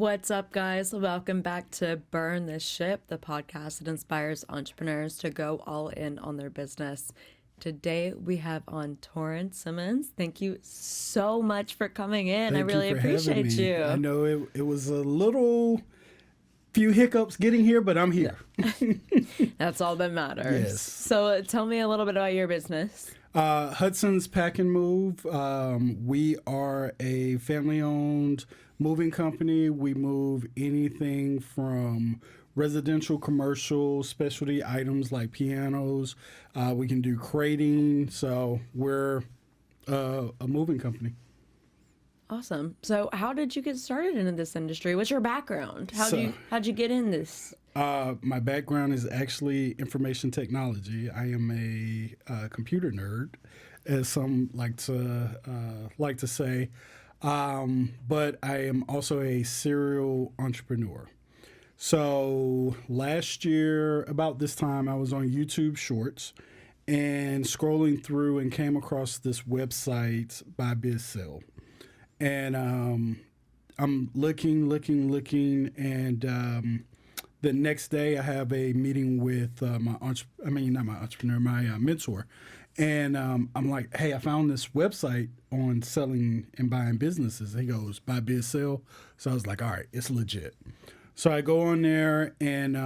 What's up, guys? Welcome back to Burn the Ship, the podcast that inspires entrepreneurs to go all in on their business. Today, we have on Torrence Simmons. Thank you so much for coming in. I Thank really you for having appreciate me. you. I know it was a little few hiccups getting here, but I'm here. That's all that matters. Yes. So tell me a little bit about your business. Hudson's Pack and Move. We are a family-owned moving company. We move anything from residential, commercial, specialty items like pianos. We can do crating. So we're a moving company. Awesome. So how did you get started in this industry? What's your background? How'd you get in this? My background is actually information technology. I am a computer nerd, as some like to say, but I am also a serial entrepreneur. So last year, about this time, I was on YouTube Shorts and scrolling through and came across this website by BizSell. And I'm looking, and the next day I have a meeting with my mentor. And I'm like, hey, I found this website on selling and buying businesses. He goes, by BizSell. So I was like, all right, it's legit. So I go on there, and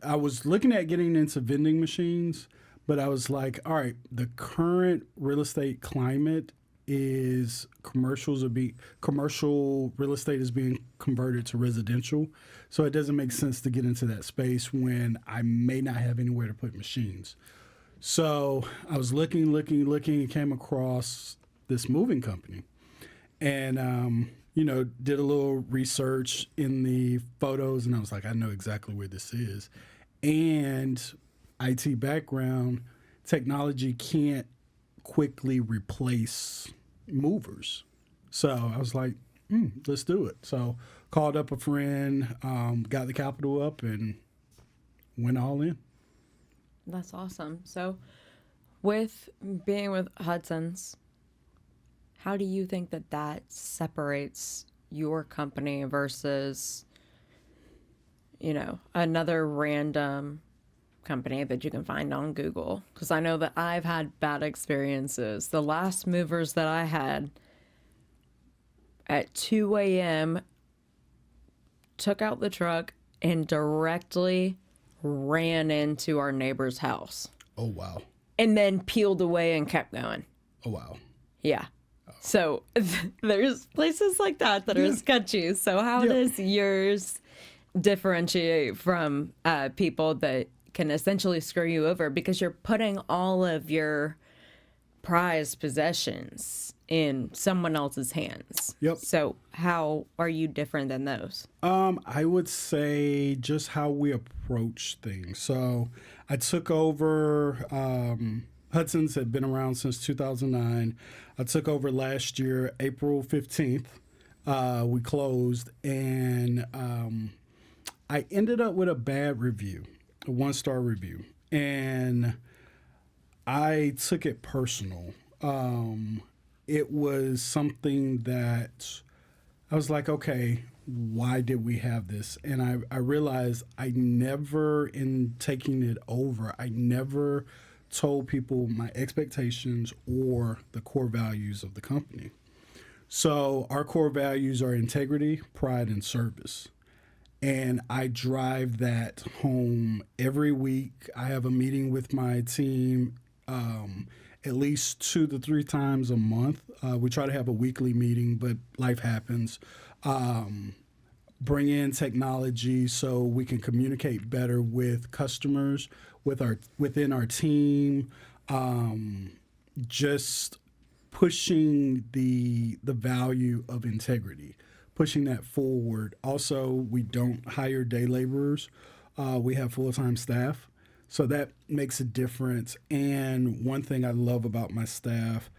I was looking at getting into vending machines, but I was like, all right, the current real estate climate is commercial real estate is being converted to residential. So it doesn't make sense to get into that space when I may not have anywhere to put machines. So I was looking and came across this moving company, and did a little research in the photos, and I was like, I know exactly where this is. And IT background, technology can't quickly replace movers. So I was like, let's do it. So called up a friend, got the capital up, and went all in. That's awesome. So with being with Hudson's, how do you think that separates your company versus, another random company that you can find on Google? Because I know that I've had bad experiences. The last movers that I had at 2 a.m. took out the truck and directly ran into our neighbor's house. Oh, wow. And then peeled away and kept going. Oh, wow. Yeah. So there's places like that are sketchy. So how does yours differentiate from people that can essentially screw you over because you're putting all of your prized possessions in someone else's hands? Yep. So how are you different than those? I would say just how we approach things. So I took over, Hudson's had been around since 2009. I took over last year, April 15th. We closed, and I ended up with a bad review, a 1-star review. And I took it personal. It was something that I was like, okay, why did we have this? And I realized in taking it over, I never told people my expectations or the core values of the company. So our core values are integrity, pride, and service. And I drive that home every week. I have a meeting with my team at least 2 to 3 times a month. We try to have a weekly meeting, but life happens. Bring in technology so we can communicate better with customers, within our team. Just pushing the value of integrity, pushing that forward. Also, we don't hire day laborers. We have full-time staff. So that makes a difference. And one thing I love about my staff,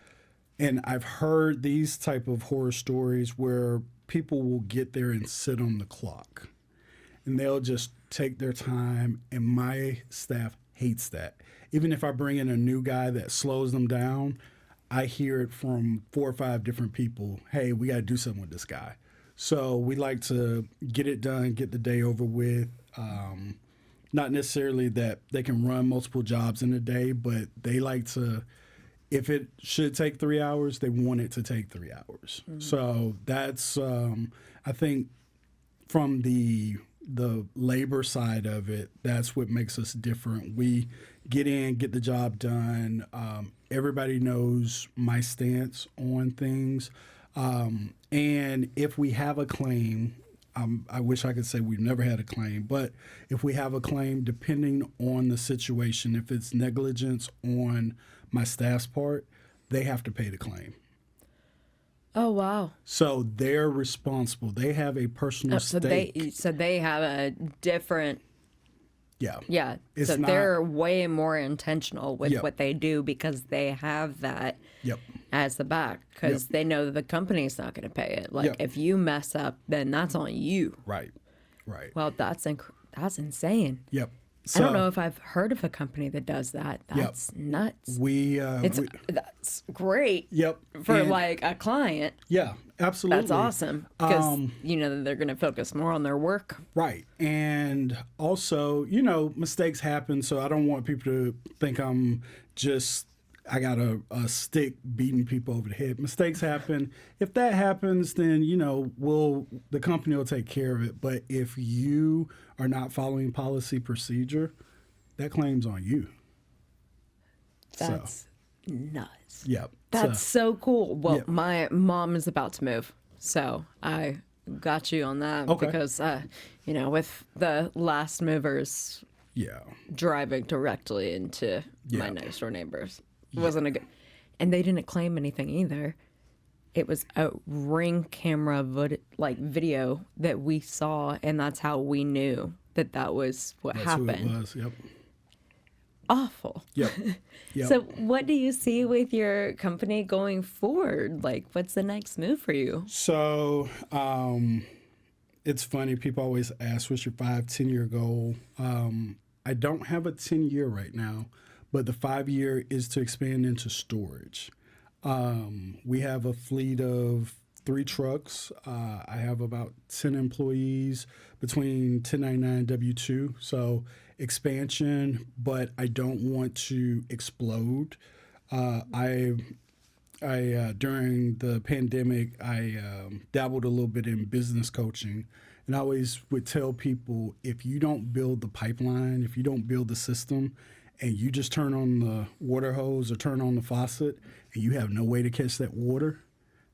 and I've heard these type of horror stories where people will get there and sit on the clock, and they'll just take their time. And my staff hates that. Even if I bring in a new guy that slows them down, I hear it from 4 or 5 different people. Hey, we got to do something with this guy. So we like to get it done, get the day over with. Not necessarily that they can run multiple jobs in a day, but they like to, if it should take 3 hours, they want it to take 3 hours. So that's, I think, from the labor side of it, that's what makes us different. We get in, get the job done. Everybody knows my stance on things. And if we have a claim, I wish I could say we've never had a claim, but if we have a claim, depending on the situation, if it's negligence on my staff's part, they have to pay the claim. Oh, wow. So they're responsible. They have a personal stake. So they have a different. Yeah. Yeah. It's so not- they're way more intentional with Yep. what they do because they have that Yep. as the back because Yep. they know that the company's not going to pay it. Like Yep. if you mess up, then that's on you. Right. Right. Well, that's insane. Yep. I don't know if I've heard of a company that does that. That's nuts. That's great. Yep. For And- like a client. Yeah, absolutely. That's awesome because they're going to focus more on their work. Right. And also, mistakes happen. So I don't want people to think I got a stick beating people over the head. Mistakes happen. If that happens, then, the company will take care of it. But if you are not following policy procedure, that claim's on you. That's nuts. Yep. That's so cool. Well, my mom is about to move, so I got you on that Okay. because, with the last movers Yeah. driving directly into my Yeah. next door neighbors wasn't a good, and they didn't claim anything either. It was a Ring camera video that we saw, and that's how we knew that was what That's happened. who it was. Yep. Awful. Yep. Yep. So, what do you see with your company going forward? Like, what's the next move for you? So, it's funny. People always ask, what's your 5-10 year goal? I don't have a 10-year right now, but the 5-year is to expand into storage. We have a fleet of 3 trucks. I have about 10 employees between 1099 and W-2. So expansion, but I don't want to explode. I during the pandemic, I dabbled a little bit in business coaching, and I always would tell people, if you don't build the pipeline, if you don't build the system, and you just turn on the water hose or turn on the faucet, and you have no way to catch that water,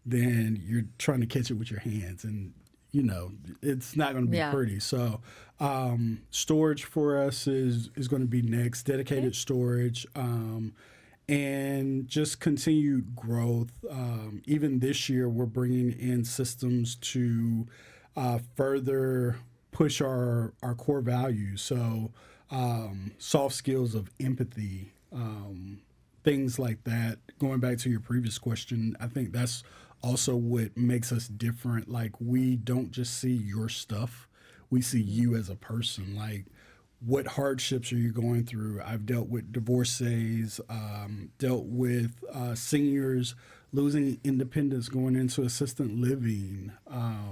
then you're trying to catch it with your hands, and it's not going to be pretty. So storage for us is going to be next, dedicated storage. And just continued growth. Even this year, we're bringing in systems to further push our core values. So soft skills of empathy, things like that. Going back to your previous question, I think that's also what makes us different. Like, we don't just see your stuff. We see you as a person. Like, what hardships are you going through? I've dealt with divorcees, dealt with seniors losing independence, going into assisted living. I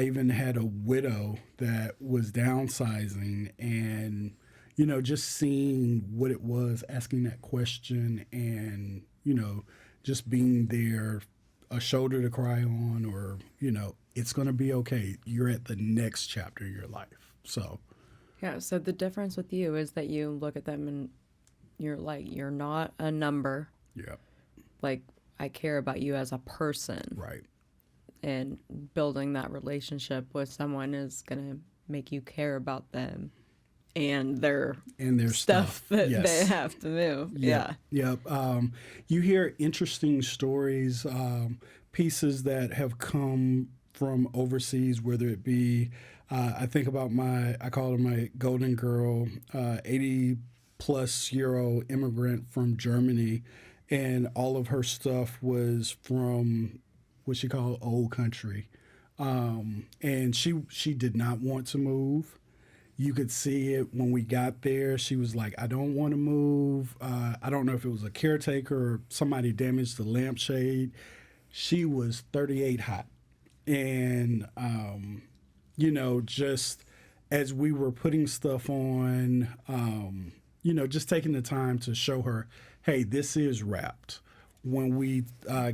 even had a widow that was downsizing, and, just seeing what it was, asking that question, and, just being there, a shoulder to cry on, or, it's going to be okay. You're at the next chapter of your life. So, yeah. So the difference with you is that you look at them and you're like, you're not a number. yeah, Like, I care about you as a person. right. And building that relationship with someone is going to make you care about them and their stuff that Yes. they have to move. Yeah. Yep. You hear interesting stories, pieces that have come from overseas, whether it be, I think about I call her my golden girl, 80-plus-year-old immigrant from Germany, and all of her stuff was from what she called old country. And she did not want to move. You could see it when we got there. She was like, I don't want to move. I don't know if it was a caretaker or somebody damaged the lampshade. She was 38 hot. And, just as we were putting stuff on, just taking the time to show her, hey, this is wrapped. When we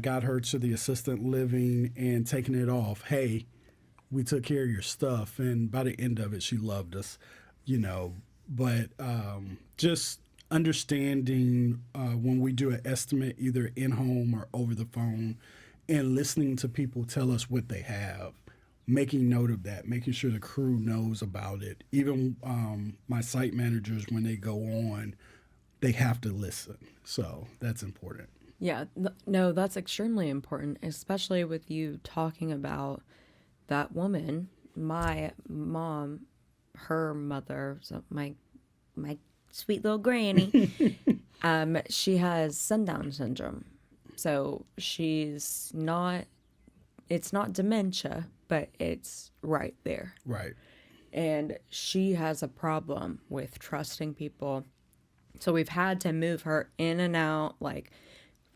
got her to the assistant living and taking it off, hey, we took care of your stuff. And by the end of it, she loved us, but just understanding when we do an estimate, either in home or over the phone, and listening to people tell us what they have, making note of that, making sure the crew knows about it. Even my site managers, when they go on, they have to listen. So that's important. Yeah, no, that's extremely important, especially with you talking about that woman. My mom, her mother, so my sweet little granny, she has sundown syndrome. So it's not dementia, but it's right there. Right. And she has a problem with trusting people. So we've had to move her in and out, like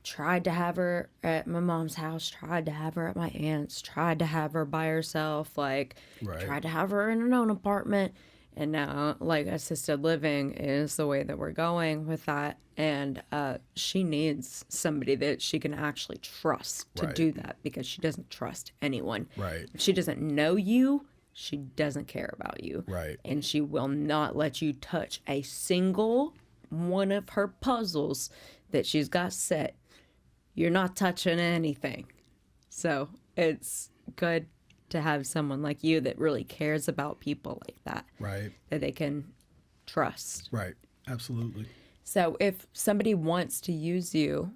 tried to have her at my mom's house, tried to have her at my aunt's, tried to have her by herself, like Right. tried to have her in her own apartment. And now, like, assisted living is the way that we're going with that. And she needs somebody that she can actually trust to Right. do that, because she doesn't trust anyone. Right. If she doesn't know you, she doesn't care about you. Right. And she will not let you touch a single one of her puzzles that she's got set. You're not touching anything. So it's good to have someone like you that really cares about people like that. Right. That they can trust. Right. Absolutely. So if somebody wants to use you,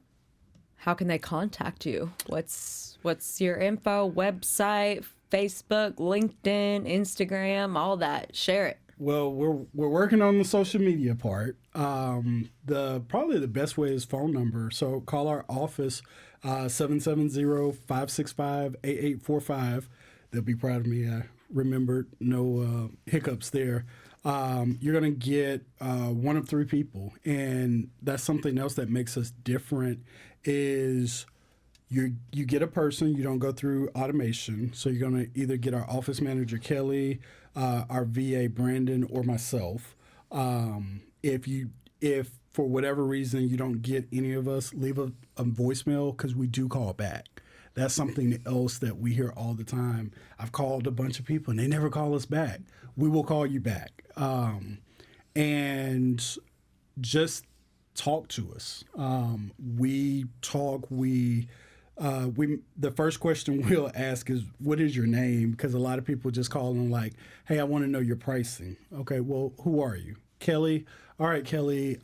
how can they contact you? What's your info, website, Facebook, LinkedIn, Instagram, all that? Share it. Well, we're working on the social media part. Probably the best way is phone number. So call our office, 770-565-8845. They'll be proud of me. I remembered, no hiccups there. You're going to get one of three people. And that's something else that makes us different is you get a person, you don't go through automation. So you're going to either get our office manager, Kelly, our VA, Brandon, or myself. If for whatever reason you don't get any of us, leave a voicemail, because we do call back. That's something else that we hear all the time. I've called a bunch of people and they never call us back. We will call you back. And just talk to us. We talk, the first question we'll ask is, what is your name? Because a lot of people just call and like, hey, I want to know your pricing. Okay, well, who are you? Kelly. All right, Kelly.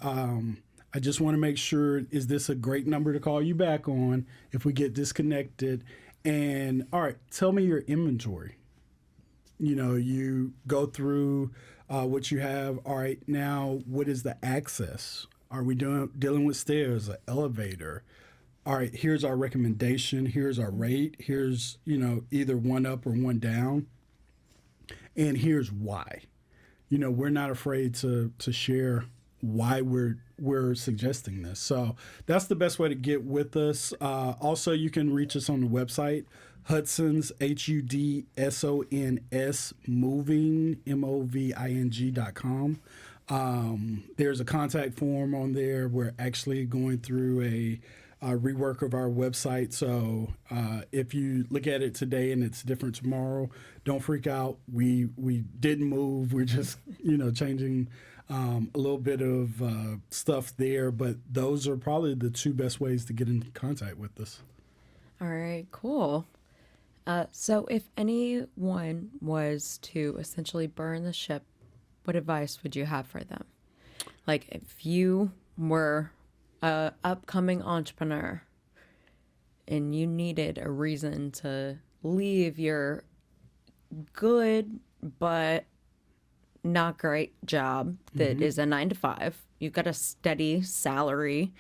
I just want to make sure, is this a great number to call you back on if we get disconnected? And all right, tell me your inventory. You go through what you have. All right, now what is the access? Are we dealing with stairs, an elevator? All right, here's our recommendation. Here's our rate. Here's, either one up or one down. And here's why. We're not afraid to share why we're suggesting this. So that's the best way to get with us. Also, you can reach us on the website, Hudson's, HUDSONS, moving, MOVING.com. There's a contact form on there. We're actually going through a rework of our website. So if you look at it today and it's different tomorrow, don't freak out. We didn't move. We're just, changing a little bit of stuff there. But those are probably the two best ways to get in contact with us. All right, cool. So if anyone was to essentially burn the ship, what advice would you have for them? Like, if you were a upcoming entrepreneur and you needed a reason to leave your good but not great job that is a 9 to 5, you've got a steady salary,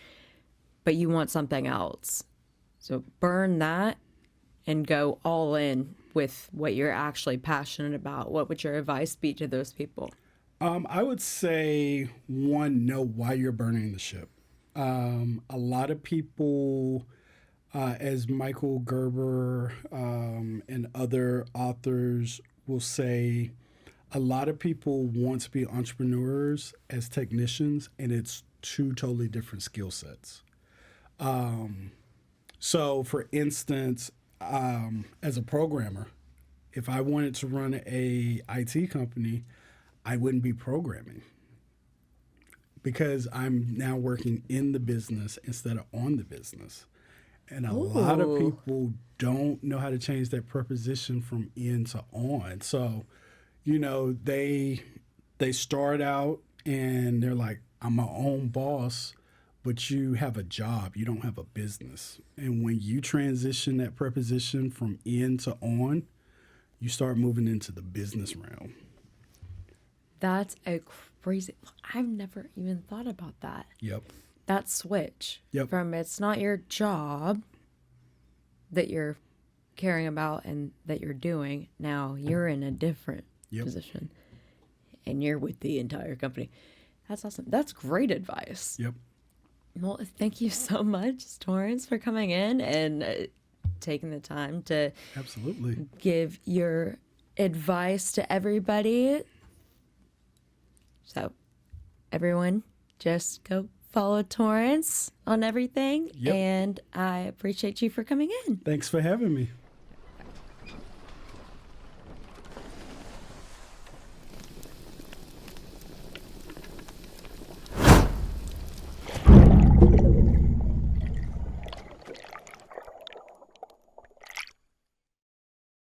but you want something else. So burn that and go all in with what you're actually passionate about. What would your advice be to those people? I would say, one, know why you're burning the ship. A lot of people As Michael Gerber and other authors will say, a lot of people want to be entrepreneurs as technicians, and it's two totally different skill sets. So, for instance, as a programmer, if I wanted to run a IT company, I wouldn't be programming because I'm now working in the business instead of on the business. And a lot of Ooh. people don't know how to change that preposition from in to on. So, they start out and they're like, I'm my own boss, but you have a job, you don't have a business. And when you transition that preposition from in to on, you start moving into the business realm. That's a crazy. I've never even thought about that. Yep. That switch Yep. from it's not your job that you're caring about and that you're doing. Now you're in a different Yep. position and you're with the entire company. That's awesome. That's great advice. Yep. Well, thank you so much, Torrance, for coming in and taking the time to Absolutely. give your advice to everybody. So, everyone, just go follow Torrance on everything. Yep. And I appreciate you for coming in. Thanks for having me.